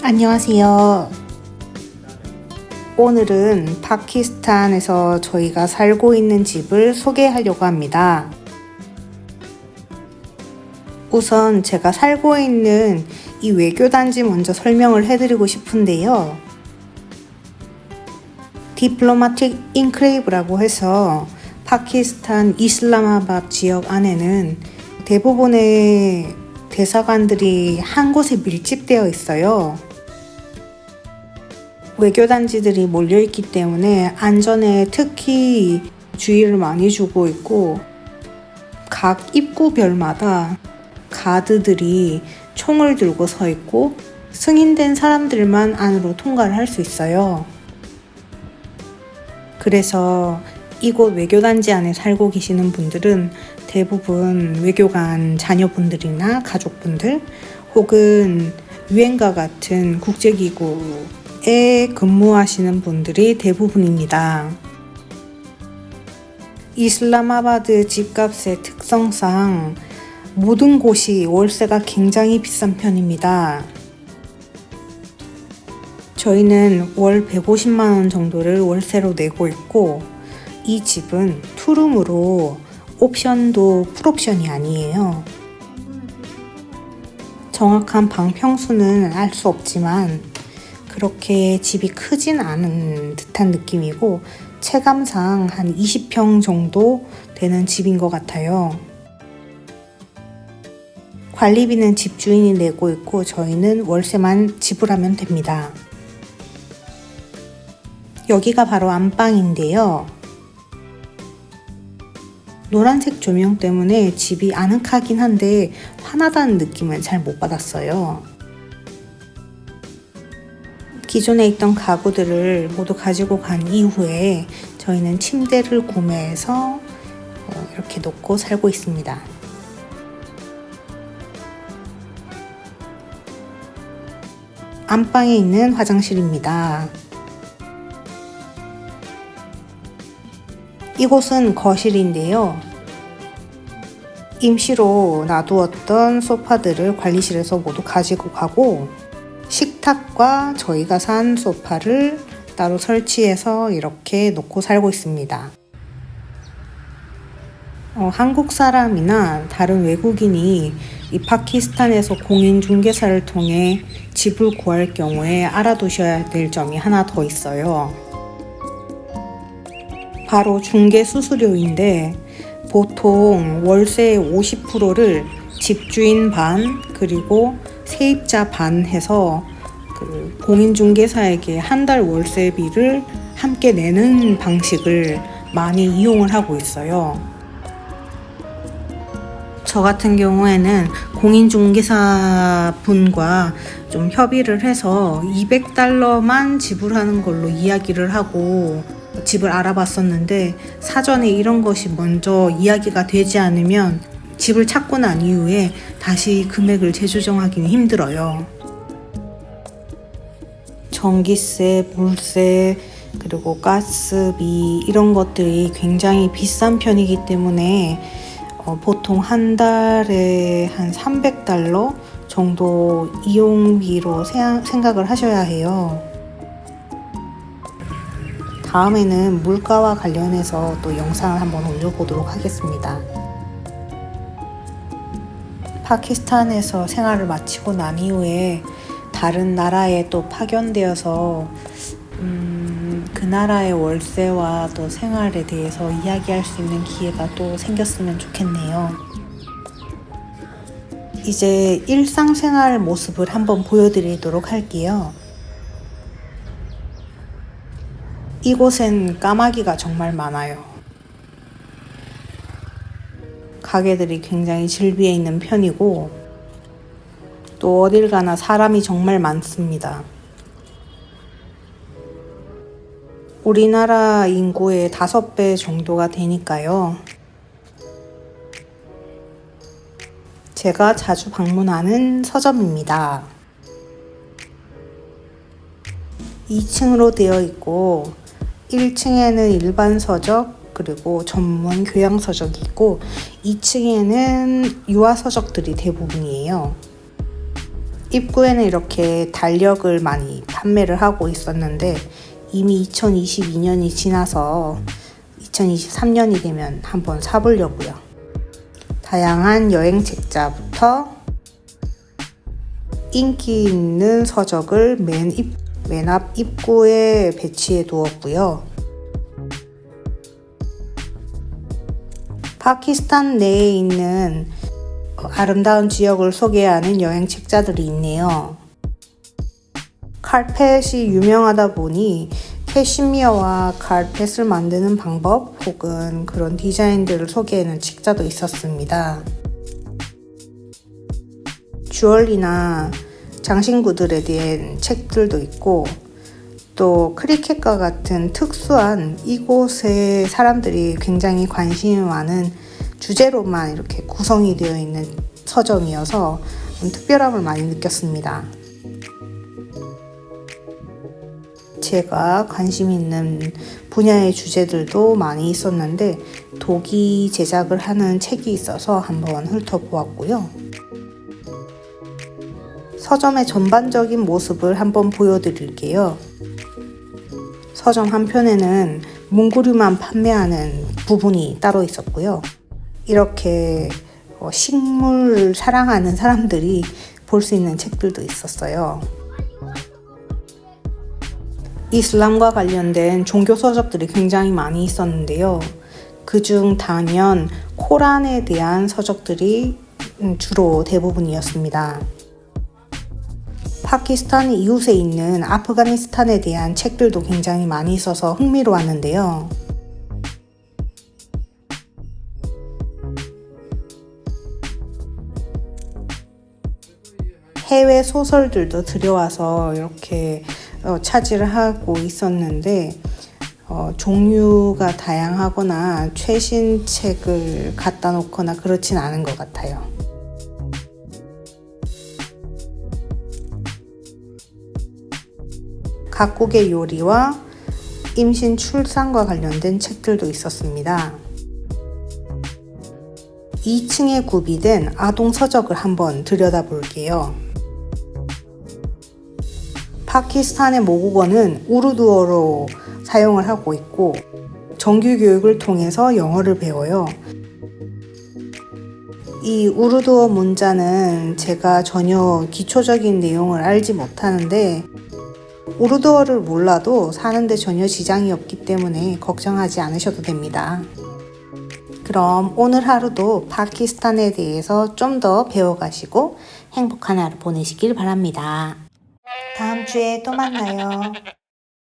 안녕하세요. 오늘은 파키스탄에서 저희가 살고 있는 집을 소개하려고 합니다. 우선 제가 살고 있는 이 외교단지 먼저 설명을 해드리고 싶은데요. 디플로마틱 인클레이브라고 해서 파키스탄 이슬라마바드 지역 안에는 대부분의 대사관들이 한 곳에 밀집되어 있어요. 외교단지들이 몰려있기 때문에 안전에 특히 주의를 많이 주고 있고, 각 입구별마다 가드들이 총을 들고 서 있고 승인된 사람들만 안으로 통과를 할 수 있어요. 그래서 이곳 외교단지 안에 살고 계시는 분들은 대부분 외교관 자녀분들이나 가족분들 혹은 유엔과 같은 국제기구에 근무하시는 분들이 대부분입니다. 이슬라마바드 집값의 특성상 모든 곳이 월세가 굉장히 비싼 편입니다. 저희는 월 150만원 정도를 월세로 내고 있고, 이 집은 투룸으로 옵션도 풀옵션이 아니에요. 정확한 방 평수는 알 수 없지만 그렇게 집이 크진 않은 듯한 느낌이고, 체감상 한 20평 정도 되는 집인 것 같아요. 관리비는 집주인이 내고 있고 저희는 월세만 지불하면 됩니다. 여기가 바로 안방인데요. 노란색 조명 때문에 집이 아늑하긴 한데 환하다는 느낌은 잘 못 받았어요. 기존에 있던 가구들을 모두 가지고 간 이후에 저희는 침대를 구매해서 이렇게 놓고 살고 있습니다. 안방에 있는 화장실입니다. 이곳은 거실인데요. 임시로 놔두었던 소파들을 관리실에서 모두 가지고 가고, 식탁과 저희가 산 소파를 따로 설치해서 이렇게 놓고 살고 있습니다. 한국 사람이나 다른 외국인이 이 파키스탄에서 공인중개사를 통해 집을 구할 경우에 알아두셔야 될 점이 하나 더 있어요. 바로 중개 수수료인데, 보통 월세의 50%를 집주인 반 그리고 세입자 반 해서 그 공인중개사에게 한 달 월세비를 함께 내는 방식을 많이 이용을 하고 있어요. 저 같은 경우에는 공인중개사 분과 좀 협의를 해서 $200만 지불하는 걸로 이야기를 하고 집을 알아봤었는데, 사전에 이런 것이 먼저 이야기가 되지 않으면 집을 찾고 난 이후에 다시 금액을 재조정하기는 힘들어요. 전기세, 물세, 그리고 가스비 이런 것들이 굉장히 비싼 편이기 때문에 보통 한 달에 한 $300 정도 이용비로 생각을 하셔야 해요. 다음에는 물가와 관련해서 또 영상을 한번 올려보도록 하겠습니다. 파키스탄에서 생활을 마치고 난 이후에 다른 나라에 또 파견되어서 그 나라의 월세와 또 생활에 대해서 이야기할 수 있는 기회가 또 생겼으면 좋겠네요. 이제 일상생활 모습을 한번 보여드리도록 할게요. 이곳엔 까마귀가 정말 많아요. 가게들이 굉장히 질비해 있는 편이고, 또 어딜 가나 사람이 정말 많습니다. 우리나라 인구의 5배 정도가 되니까요. 제가 자주 방문하는 서점입니다. 2층으로 되어 있고 1층에는 일반 서적 그리고 전문 교양 서적이 있고 2층에는 유아 서적들이 대부분이에요. 입구에는 이렇게 달력을 많이 판매를 하고 있었는데 이미 2022년이 지나서 2023년이 되면 한번 사보려고요. 다양한 여행 책자부터 인기 있는 서적을 맨 앞 입구에 배치해 두었고요. 파키스탄 내에 있는 아름다운 지역을 소개하는 여행 책자들이 있네요. 칼펫이 유명하다 보니 캐시미어와 칼펫을 만드는 방법 혹은 그런 디자인들을 소개하는 책자도 있었습니다. 주얼리나 장신구들에 대한 책들도 있고 또 크리켓과 같은 특수한 이곳의 사람들이 굉장히 관심이 많은 주제로만 이렇게 구성이 되어 있는 서점이어서 특별함을 많이 느꼈습니다. 제가 관심 있는 분야의 주제들도 많이 있었는데 독이 제작을 하는 책이 있어서 한번 훑어보았고요. 서점의 전반적인 모습을 한번 보여드릴게요. 서점 한편에는 문구류만 판매하는 부분이 따로 있었고요. 이렇게 식물을 사랑하는 사람들이 볼 수 있는 책들도 있었어요. 이슬람과 관련된 종교 서적들이 굉장히 많이 있었는데요. 그중 단연 코란에 대한 서적들이 주로 대부분이었습니다. 파키스탄 이웃에 있는 아프가니스탄에 대한 책들도 굉장히 많이 있어서 흥미로웠는데요. 해외 소설들도 들여와서 이렇게 차지를 하고 있었는데 종류가 다양하거나 최신 책을 갖다 놓거나 그렇진 않은 것 같아요. 각국의 요리와 임신 출산과 관련된 책들도 있었습니다. 2층에 구비된 아동 서적을 한번 들여다볼게요. 파키스탄의 모국어는 우르두어로 사용을 하고 있고 정규 교육을 통해서 영어를 배워요. 이 우르두어 문자는 제가 전혀 기초적인 내용을 알지 못하는데 우르두어를 몰라도 사는데 전혀 지장이 없기 때문에 걱정하지 않으셔도 됩니다. 그럼 오늘 하루도 파키스탄에 대해서 좀 더 배워가시고 행복한 하루 보내시길 바랍니다. 다음 주에 또 만나요.